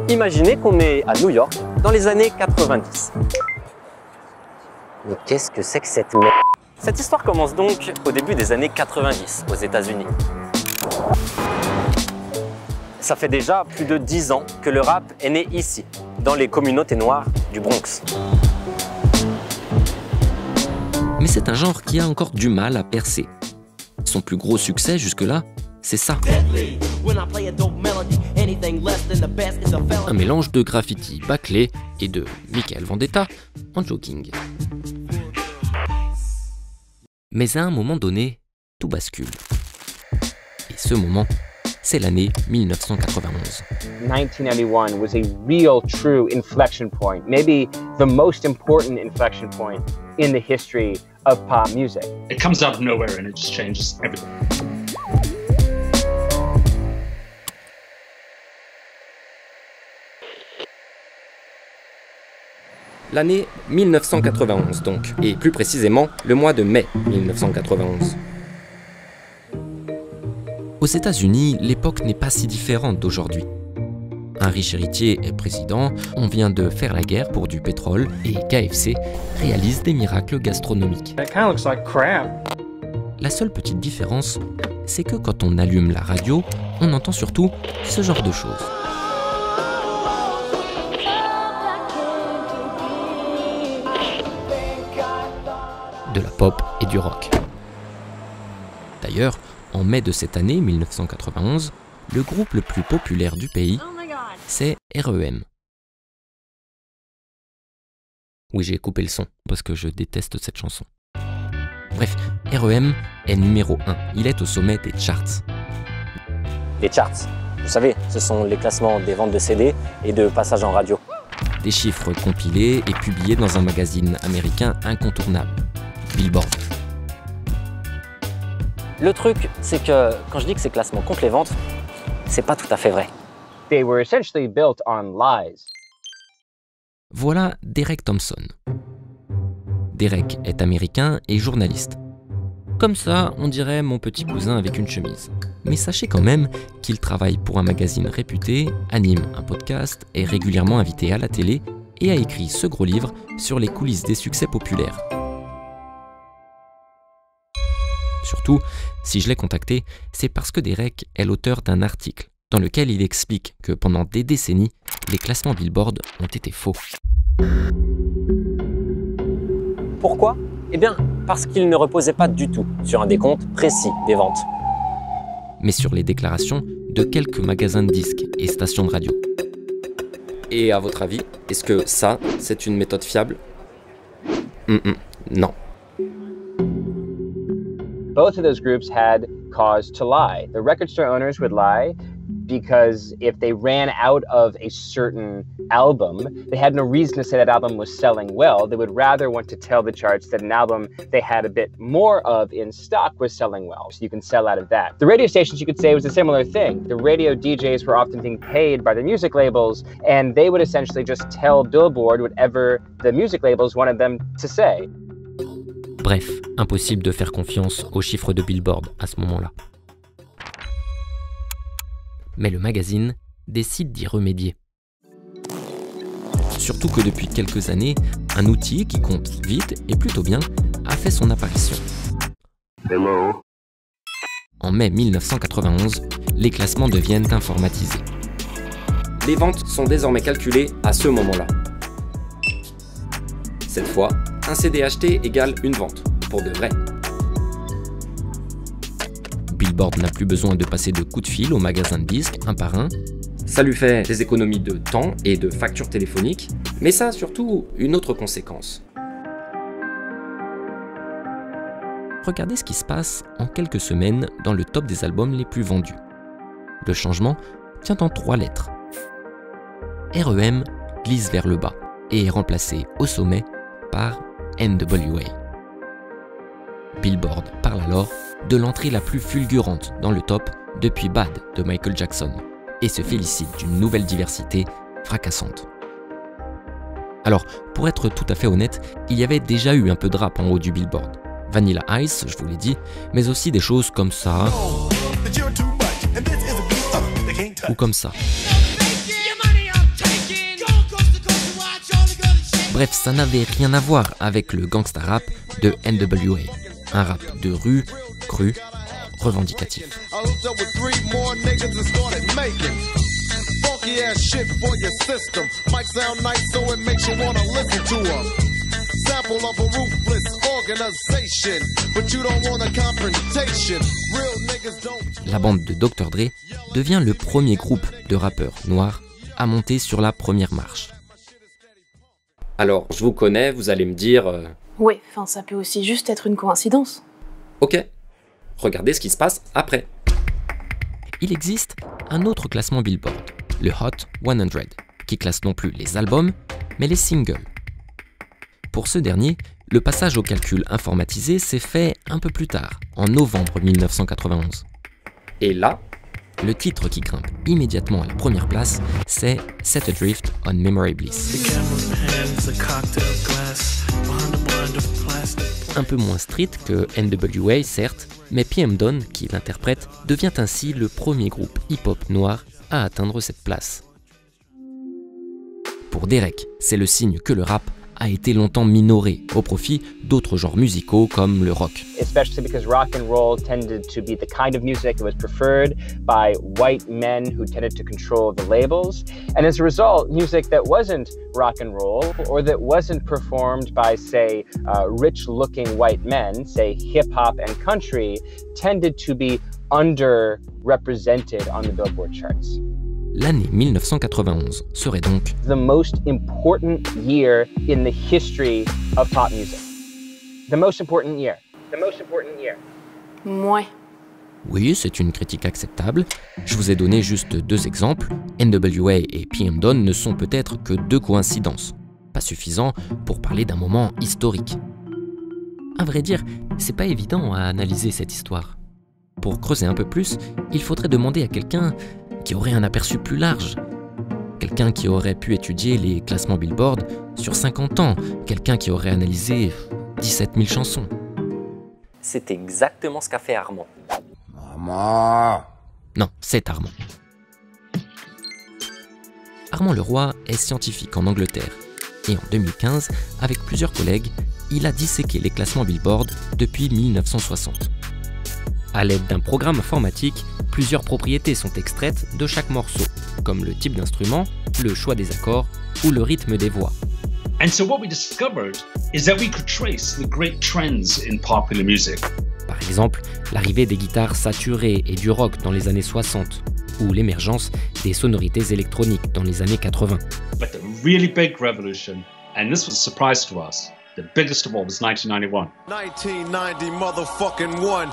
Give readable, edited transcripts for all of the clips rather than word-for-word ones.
Imaginez qu'on est à New York dans les années 90. Mais qu'est-ce que c'est que cette merde? Cette histoire commence donc au début des années 90 aux États-Unis. Ça fait déjà plus de 10 ans que le rap est né ici, dans les communautés noires du Bronx. Mais c'est un genre qui a encore du mal à percer. Son plus gros succès jusque-là, c'est ça. Un mélange de graffiti bâclé et de Michael Vendetta en jogging. Mais à un moment donné, tout bascule. Et ce moment, c'est l'année 1991. 1991 was a real, true inflection point, maybe the most important inflection point in the history of pop music. It comes out of nowhere and it just changes everything. L'année 1991 donc, et plus précisément le mois de mai 1991. Aux États-Unis, l'époque n'est pas si différente d'aujourd'hui. Un riche héritier est président, on vient de faire la guerre pour du pétrole et KFC réalise des miracles gastronomiques. That kind of looks like crap. La seule petite différence, c'est que quand on allume la radio, on entend surtout ce genre de choses. De la pop et du rock. D'ailleurs, en mai de cette année 1991, le groupe le plus populaire du pays, c'est REM. Oui, j'ai coupé le son parce que je déteste cette chanson. Bref, REM est numéro 1. Il est au sommet des charts. Les charts, vous savez, ce sont les classements des ventes de CD et de passages en radio. Des chiffres compilés et publiés dans un magazine américain incontournable, Billboard. Le truc, c'est que quand je dis que ces classements comptent les ventes, c'est pas tout à fait vrai. They were essentially built on lies. Voilà Derek Thompson. Derek est américain et journaliste. Comme ça, on dirait mon petit cousin avec une chemise. Mais sachez quand même qu'il travaille pour un magazine réputé, anime un podcast, est régulièrement invité à la télé et a écrit ce gros livre sur les coulisses des succès populaires. Surtout, si je l'ai contacté, c'est parce que Derek est l'auteur d'un article dans lequel il explique que pendant des décennies, les classements Billboard ont été faux. Pourquoi? Eh bien, parce qu'il ne reposait pas du tout sur un décompte précis des ventes. Mais sur les déclarations de quelques magasins de disques et stations de radio. Et à votre avis, est-ce que ça, c'est une méthode fiable? Non. Both of those groups had cause to lie. The record store owners would lie because if they ran out of a certain album, they had no reason to say that album was selling well. They would rather want to tell the charts that an album they had a bit more of in stock was selling well, so you can sell out of that. The radio stations, you could say, was a similar thing. The radio DJs were often being paid by the music labels, and they would essentially just tell Billboard whatever the music labels wanted them to say. Bref, impossible de faire confiance aux chiffres de Billboard à ce moment-là. Mais le magazine décide d'y remédier. Surtout que depuis quelques années, un outil qui compte vite et plutôt bien a fait son apparition. Hello. En mai 1991, les classements deviennent informatisés. Les ventes sont désormais calculées à ce moment-là. Cette fois, un CD acheté égale une vente, pour de vrai. Billboard n'a plus besoin de passer de coups de fil au magasin de disques un par un. Ça lui fait des économies de temps et de factures téléphoniques, mais ça a surtout une autre conséquence. Regardez ce qui se passe en quelques semaines dans le top des albums les plus vendus. Le changement tient en 3 lettres. REM glisse vers le bas et est remplacé au sommet par NWA. Billboard parle alors de l'entrée la plus fulgurante dans le top depuis Bad de Michael Jackson et se félicite d'une nouvelle diversité fracassante. Alors, pour être tout à fait honnête, il y avait déjà eu un peu de rap en haut du Billboard. Vanilla Ice, je vous l'ai dit, mais aussi des choses comme ça, ou comme ça. Bref, ça n'avait rien à voir avec le gangsta rap de NWA. Un rap de rue, cru, revendicatif. La bande de Dr. Dre devient le premier groupe de rappeurs noirs à monter sur la première marche. Alors, je vous connais, vous allez me dire... Ouais, enfin ça peut aussi juste être une coïncidence. Ok, regardez ce qui se passe après. Il existe un autre classement Billboard, le Hot 100, qui classe non plus les albums, mais les singles. Pour ce dernier, le passage au calcul informatisé s'est fait un peu plus tard, en novembre 1991. Et là, le titre qui grimpe immédiatement à la première place, c'est Set Adrift on Memory Bliss. Un peu moins street que NWA, certes, mais PM Dawn, qui l'interprète, devient ainsi le premier groupe hip-hop noir à atteindre cette place. Pour Derek, c'est le signe que le rap a été longtemps minoré au profit d'autres genres musicaux comme le rock. Especially because rock and roll tended to be the kind of music that was preferred by white men who tended to control the labels. And as a result, music that wasn't rock and roll or that wasn't performed by, say, rich-looking white men, say hip-hop and country, tended to be underrepresented on the Billboard charts. L'année 1991 serait donc the most important year in the history of pop music. The most important year. The most important year. Mouais. Oui, c'est une critique acceptable. Je vous ai donné juste deux exemples. NWA et PM Dawn ne sont peut-être que deux coïncidences. Pas suffisant pour parler d'un moment historique. À vrai dire, c'est pas évident à analyser cette histoire. Pour creuser un peu plus, il faudrait demander à quelqu'un qui aurait un aperçu plus large. Quelqu'un qui aurait pu étudier les classements Billboard sur 50 ans. Quelqu'un qui aurait analysé 17 000 chansons. C'est exactement ce qu'a fait Armand. Maman. Non, c'est Armand. Armand Leroy est scientifique en Angleterre. Et en 2015, avec plusieurs collègues, il a disséqué les classements Billboard depuis 1960. À l'aide d'un programme informatique, plusieurs propriétés sont extraites de chaque morceau, comme le type d'instrument, le choix des accords ou le rythme des voix. And so what we discovered is that we could trace the great trends in popular music. Par exemple, l'arrivée des guitares saturées et du rock dans les années 60, ou l'émergence des sonorités électroniques dans les années 80. But the really big revolution, and this was a surprise to us, the biggest of all was 1991. 1990 motherfucking one.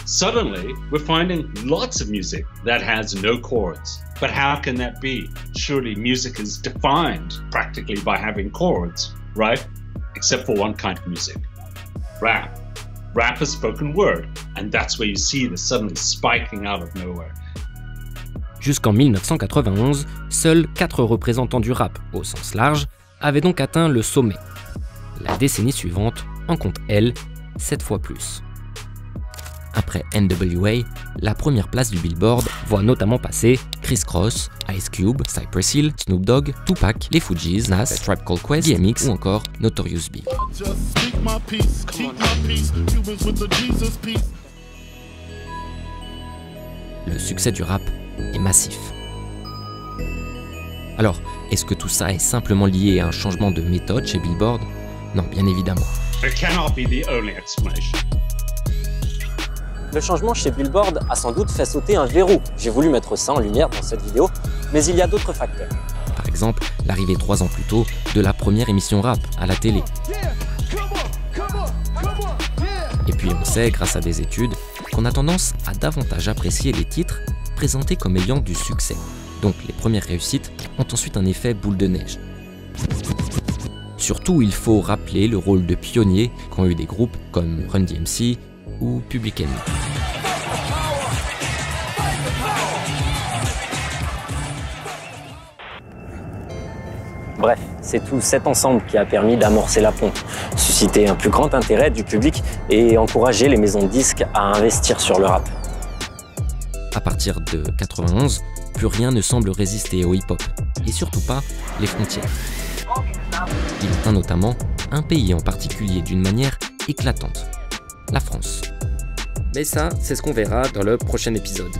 Suddenly, we're finding lots of music that has no chords. But how can that be? Surely music is defined practically by having chords, right? Except for one kind of music, rap. Rap is spoken word, and that's where you see this suddenly spiking out of nowhere. Jusqu'en 1991, seuls 4 représentants du rap, au sens large, avaient donc atteint le sommet. La décennie suivante en compte, elle, 7 fois plus. Après NWA, la première place du Billboard voit notamment passer Criss Cross, Ice Cube, Cypress Hill, Snoop Dogg, Tupac, les Fugees, Nas, Tribe Called Quest, DMX ou encore Notorious B. Le succès du rap est massif. Alors, est-ce que tout ça est simplement lié à un changement de méthode chez Billboard? Non, bien évidemment. It cannot be the only explanation. Le changement chez Billboard a sans doute fait sauter un verrou. J'ai voulu mettre ça en lumière dans cette vidéo, mais il y a d'autres facteurs. Par exemple, l'arrivée 3 ans plus tôt de la première émission rap à la télé. Et puis on sait, grâce à des études, qu'on a tendance à davantage apprécier les titres présentés comme ayant du succès. Donc les premières réussites ont ensuite un effet boule de neige. Surtout, il faut rappeler le rôle de pionnier qu'ont eu des groupes comme Run DMC ou Public Enemy. Bref, c'est tout cet ensemble qui a permis d'amorcer la pompe, susciter un plus grand intérêt du public et encourager les maisons de disques à investir sur le rap. À partir de 91, plus rien ne semble résister au hip-hop, et surtout pas les frontières. Il atteint notamment un pays en particulier d'une manière éclatante, la France. Mais ça, c'est ce qu'on verra dans le prochain épisode.